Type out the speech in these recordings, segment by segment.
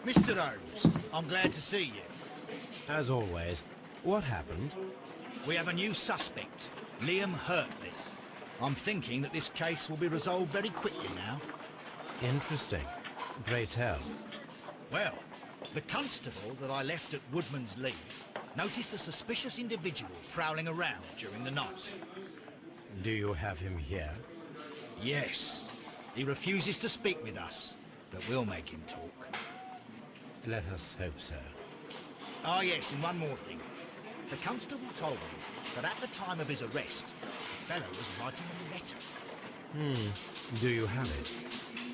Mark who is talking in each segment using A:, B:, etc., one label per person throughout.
A: Mr. Holmes, I'm glad to see you.
B: As always, what happened?
A: We have a new suspect, Liam Hurtley. I'm thinking that this case will be resolved very quickly now.
B: Interesting. Pray tell.
A: Well, the constable that I left at Woodman's Leave noticed a suspicious individual prowling around during the night.
B: Do you have him here?
A: Yes. He refuses to speak with us, but we'll make him talk.
B: Let us hope so.
A: Ah, yes, and one more thing. The constable told me that at the time of his arrest, the fellow was writing a letter.
B: Do you have it?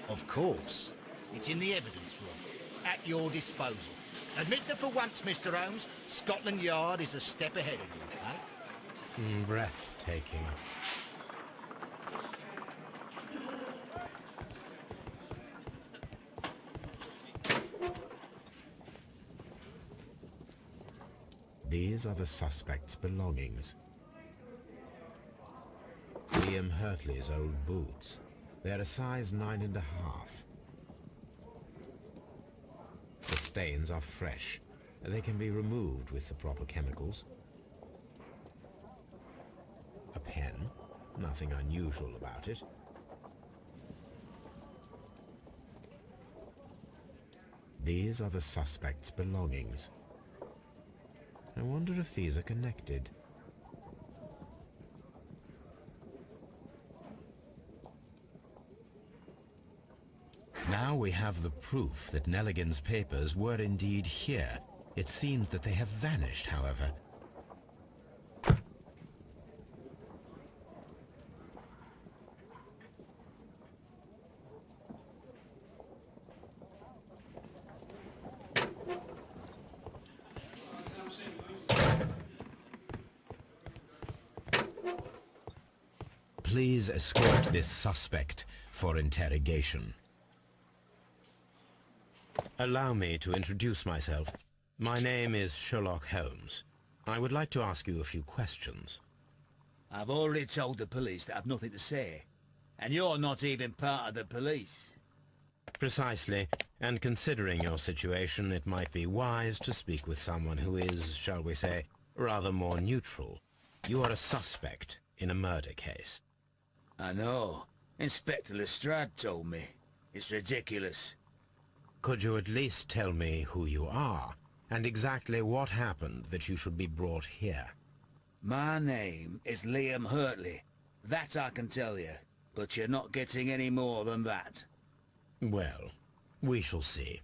A: Of course. It's in the evidence room, at your disposal. Admit that for once, Mr. Holmes, Scotland Yard is a step ahead of you, eh?
B: Breathtaking. These are the suspect's belongings. Liam Hurtley's old boots. They're a size 9.5. The stains are fresh. They can be removed with the proper chemicals. A pen. Nothing unusual about it. These are the suspect's belongings. I wonder if these are connected. Now we have the proof that Nelligan's papers were indeed here. It seems that they have vanished, however. Please escort this suspect for interrogation. Allow me to introduce myself. My name is Sherlock Holmes. I would like to ask you a few questions.
C: I've already told the police that I've nothing to say. And you're not even part of the police.
B: Precisely, and considering your situation, it might be wise to speak with someone who is, shall we say, rather more neutral. You are a suspect in a murder case.
C: I know. Inspector Lestrade told me. It's ridiculous.
B: Could you at least tell me who you are, and exactly what happened that you should be brought here?
C: My name is Liam Hurtley. That I can tell you. But you're not getting any more than that.
B: Well, we shall see.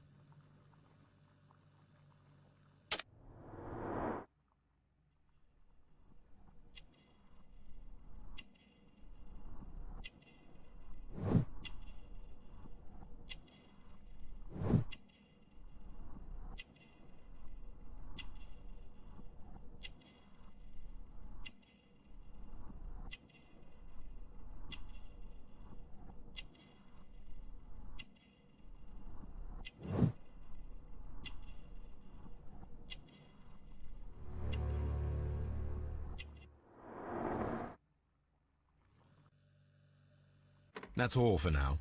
B: That's all for now.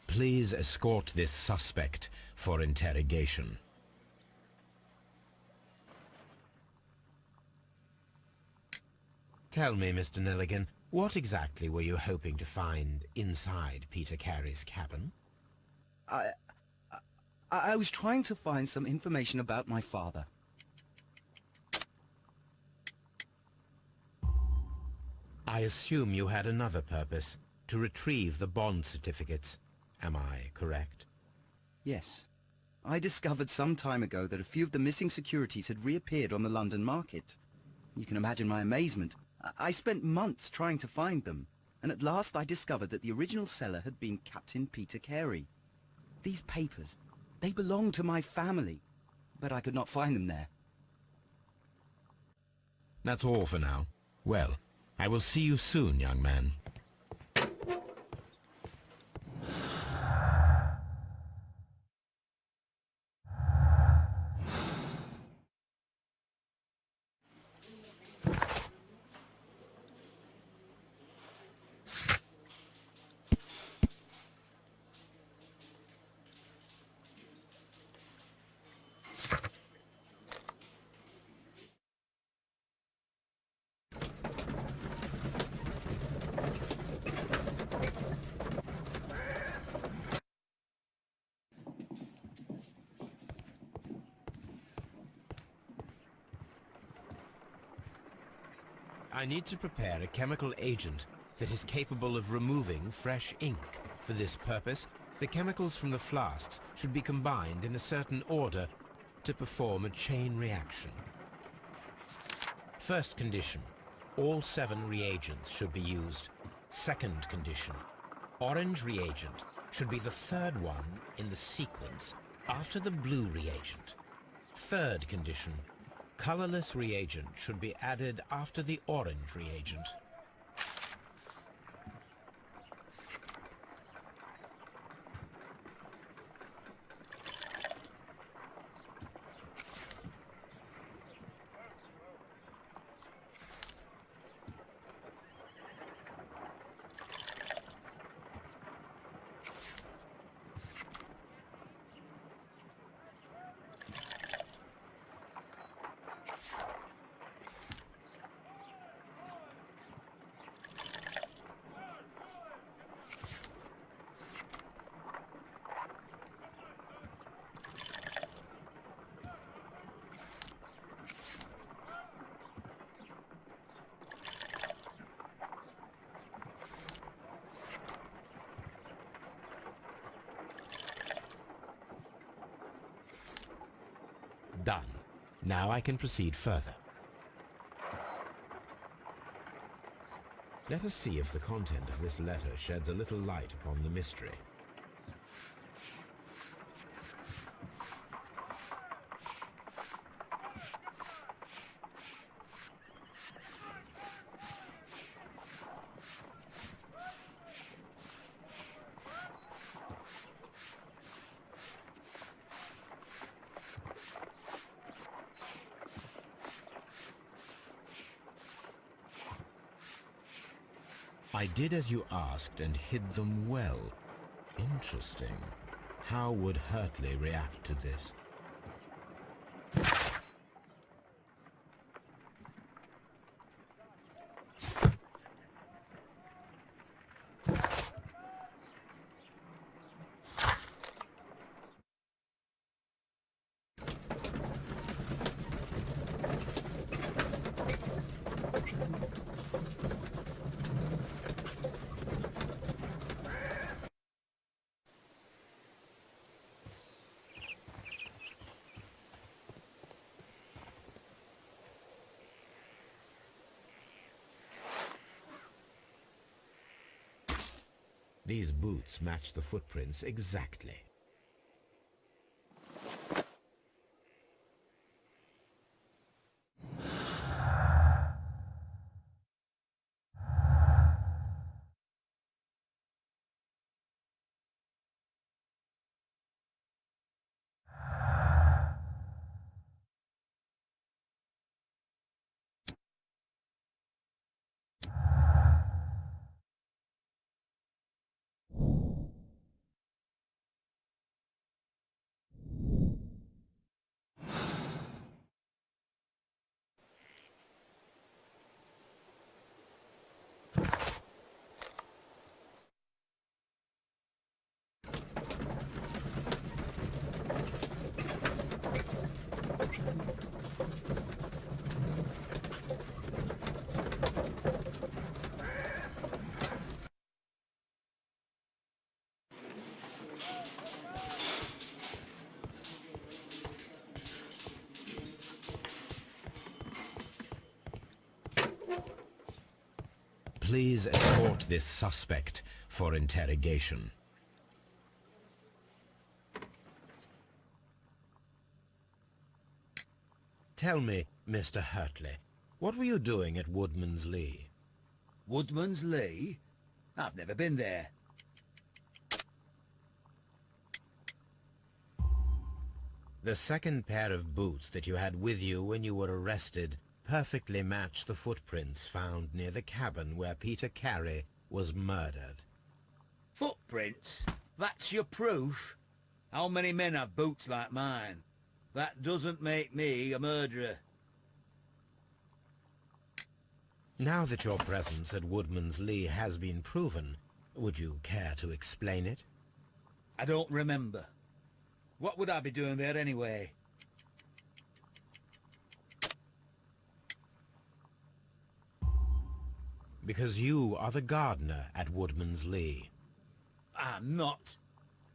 B: Please escort this suspect for interrogation. Tell me, Mr. Nelligan, what exactly were you hoping to find inside Peter Carey's cabin?
D: I was trying to find some information about my father.
B: I assume you had another purpose, to retrieve the bond certificates. Am I correct?
D: Yes. I discovered some time ago that a few of the missing securities had reappeared on the London market. You can imagine my amazement. I spent months trying to find them, and at last I discovered that the original seller had been Captain Peter Carey. These papers, they belonged to my family, but I could not find them there.
B: That's all for now. Well, I will see you soon, young man. I need to prepare a chemical agent that is capable of removing fresh ink. For this purpose, the chemicals from the flasks should be combined in a certain order to perform a chain reaction. First condition, all 7 reagents should be used. Second condition, orange reagent should be the third one in the sequence after the blue reagent. Third condition, colorless reagent should be added after the orange reagent. Done. Now I can proceed further. Let us see if the content of this letter sheds a little light upon the mystery. I did as you asked and hid them well. Interesting. How would Hurtley react to this? These boots match the footprints exactly. Please escort this suspect for interrogation. Tell me, Mr. Hurtley, what were you doing at Woodman's Lee?
C: Woodman's Lee? I've never been there.
B: The second pair of boots that you had with you when you were arrested perfectly match the footprints found near the cabin where Peter Carey was murdered.
C: Footprints? That's your proof? How many men have boots like mine? That doesn't make me a murderer.
B: Now that your presence at Woodman's Lee has been proven, would you care to explain it?
C: I don't remember. What would I be doing there anyway?
B: because you are the gardener at Woodman's Lee.
C: I'm not.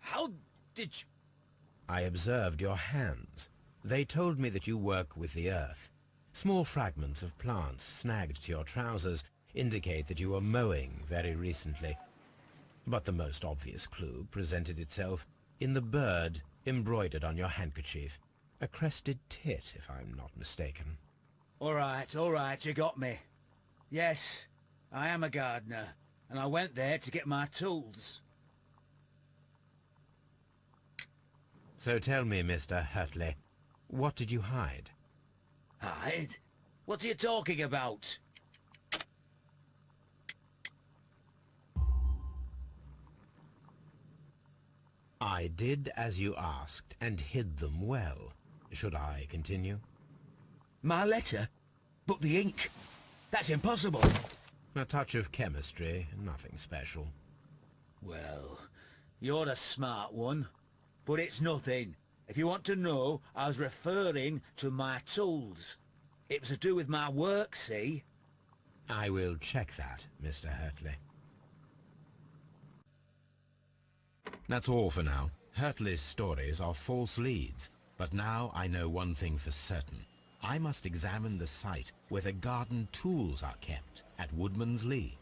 C: How did you...
B: I observed your hands. They told me that you work with the earth. Small fragments of plants snagged to your trousers indicate that you were mowing very recently. But the most obvious clue presented itself in the bird embroidered on your handkerchief. A crested tit, if I'm not mistaken.
C: All right, you got me. Yes, I am a gardener, and I went there to get my tools.
B: So tell me, Mr. Hurtley, what did you hide?
C: Hide? What are you talking about?
B: I did as you asked, and hid them well. Should I continue?
C: My letter? But the ink? That's impossible.
B: A touch of chemistry, nothing special.
C: Well, you're a smart one. But it's nothing. If you want to know, I was referring to my tools. It was to do with my work, see?
B: I will check that, Mr. Hurtley. That's all for now. Hurtley's stories are false leads. But now I know one thing for certain. I must examine the site where the garden tools are kept at Woodman's Lee.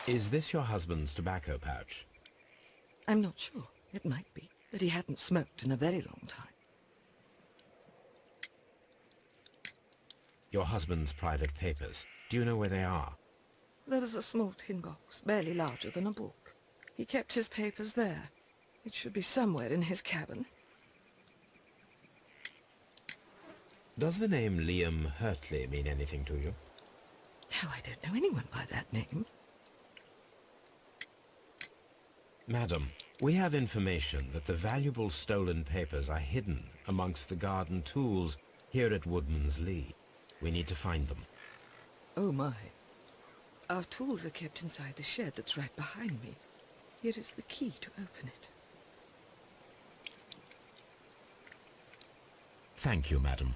B: Is this your husband's tobacco pouch?
E: I'm not sure. It might be, but he hadn't smoked in a very long time.
B: Your husband's private papers. Do you know where they are?
E: There was a small tin box, barely larger than a book. He kept his papers there. It should be somewhere in his cabin.
B: Does the name Liam Hurtley mean anything to you?
E: No, I don't know anyone by that name.
B: Madam, we have information that the valuable stolen papers are hidden amongst the garden tools here at Woodman's Lee. We need to find them.
E: Oh my. Our tools are kept inside the shed that's right behind me. Here is the key to open it.
B: Thank you, madam.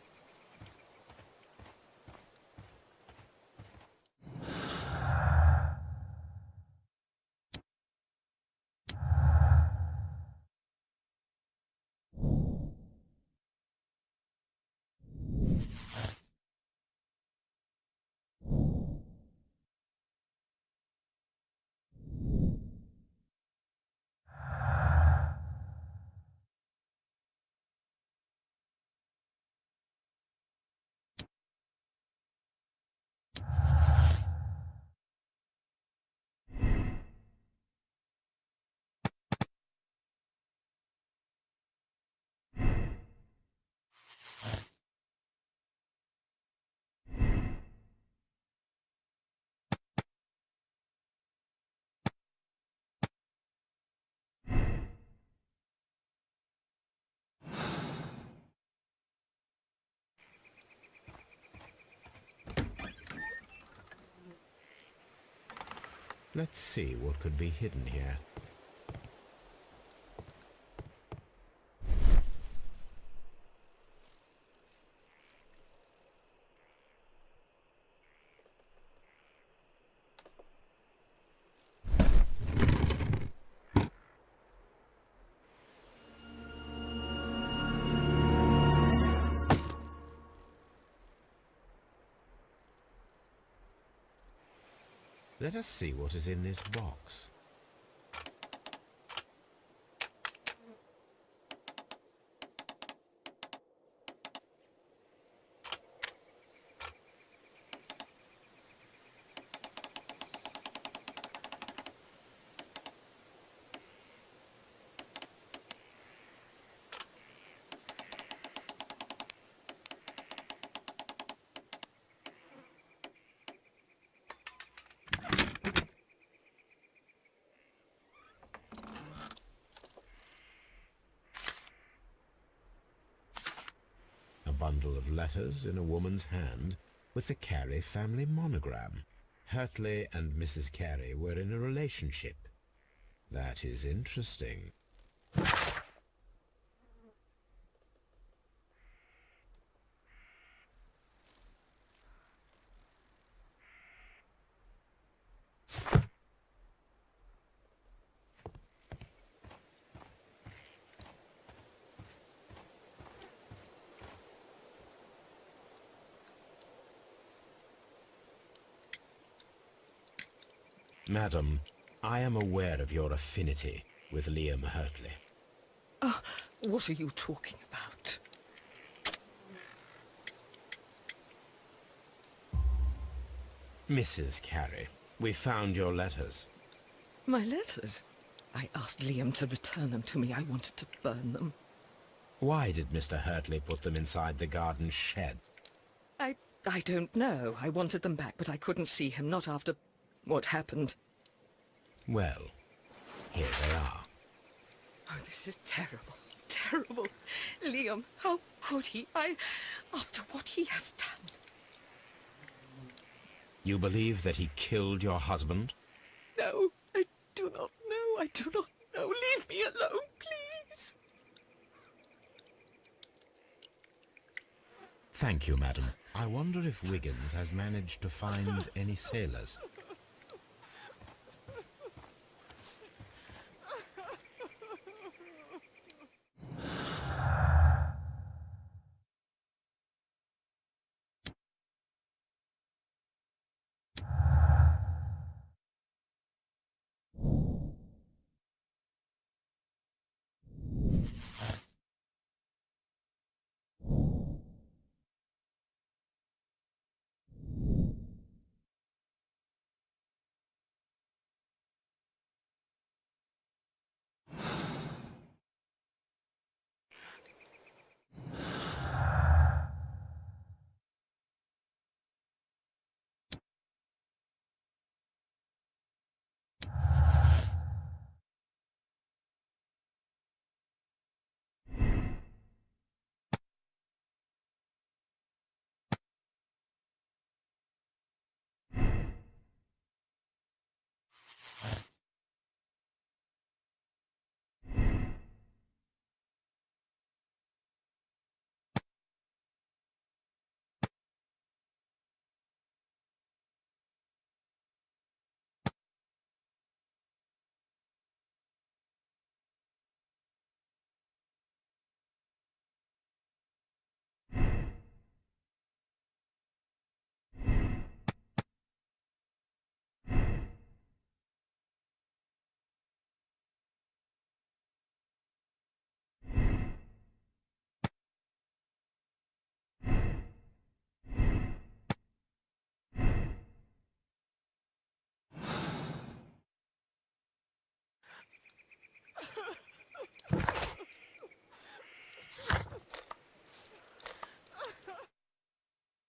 B: Let's see what could be hidden here. Let us see what is in this box. bundle of letters in a woman's hand with the Carey family monogram. Hurtley and Mrs. Carey were in a relationship. That is interesting. Madam, I am aware of your affinity with Liam Hurtley.
E: What are you talking about?
B: Mrs. Carey, we found your letters.
E: My letters? I asked Liam to return them to me. I wanted to burn them.
B: Why did Mr. Hurtley put them inside the garden shed?
E: I don't know. I wanted them back, but I couldn't see him, not after what happened.
B: Well, here they are.
E: Oh, this is terrible. Terrible. Liam, how could he? After what he has done.
B: You believe that he killed your husband?
E: No, I do not know. I do not know. Leave me alone, please.
B: Thank you, madam. I wonder if Wiggins has managed to find any sailors.